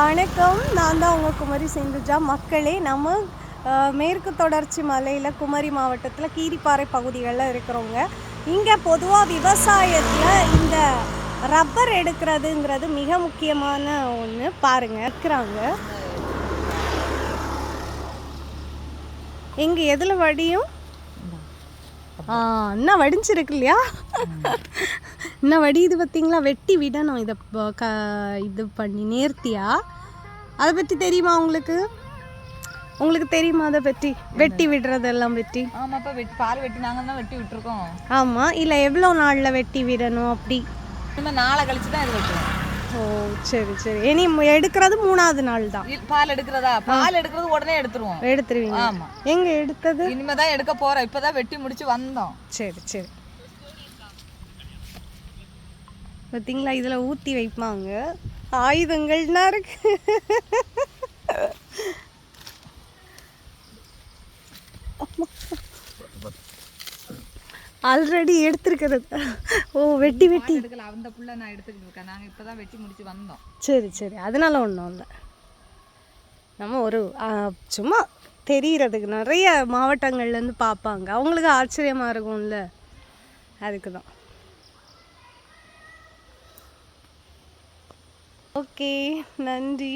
வணக்கம், நான் தான் உங்கள் குமரி சிந்துஜா. மக்களே, நம்ம மேற்கு தொடர்ச்சி மலையில் குமரி மாவட்டத்தில் கீரிப்பாறை பகுதிகளில் இருக்கிறவங்க. இங்கே பொதுவாக விவசாயத்தில் இந்த ரப்பர் எடுக்கிறதுங்கிறது மிக முக்கியமான ஒன்று. பாருங்கள், இருக்கிறாங்க. எங்கே எதில் வடியும்? இன்னும் வடிஞ்சிருக்கு இல்லையா? இன்னும் வடியுது பார்த்தீங்களா? வெட்டி விடணும் இதை இது பண்ணி நேர்த்தியா. அதை பற்றி தெரியுமா உங்களுக்கு? உங்களுக்கு தெரியுமா அதை பற்றி? வெட்டி விடுறதெல்லாம் பற்றி? ஆமாப்பா, பால் வெட்டி நாங்கள் தான் வெட்டி விட்டுருக்கோம். ஆமாம். இல்லை, எவ்வளோ நாளில் வெட்டி விடணும் அப்படி? இன்னும் நாளை கழிச்சு தான் இது வெட்டுவோம். ஓ, சரி சரி. இனி எடுக்கிறது 3வது நாள் தான். பால் எடுக்கிறதா? பால் எடுக்கிறது உடனே எடுத்துருவோம். எடுத்துருவீங்க? ஆமாம். எங்கே எடுத்தது? இனிமே தான் எடுக்க போகிறோம். இப்போ தான் வெட்டி முடிச்சு வந்தோம். சரி சரி. பார்த்தீங்களா, இதில் ஊற்றி வைப்பாங்க. ஆயுதங்கள்னா இருக்கு. ஆல்ரெடி எடுத்துருக்கிறது. ஓ, வெட்டி வெட்டி எடுக்கல. அந்த புள்ள நான் எடுத்துக்கிட்டு இருக்கேன். நாங்கள் இப்போ தான் வெட்டி முடிச்சு வந்தோம். சரி சரி. அதனால ஒன்றும் இல்லை. நம்ம ஒரு சும்மா தெரிகிறதுக்கு நிறைய மாவட்டங்கள்லேருந்து பார்ப்பாங்க. அவங்களுக்கு ஆச்சரியமாக இருக்கும்ல, அதுக்கு தான். ஓகே, நன்றி.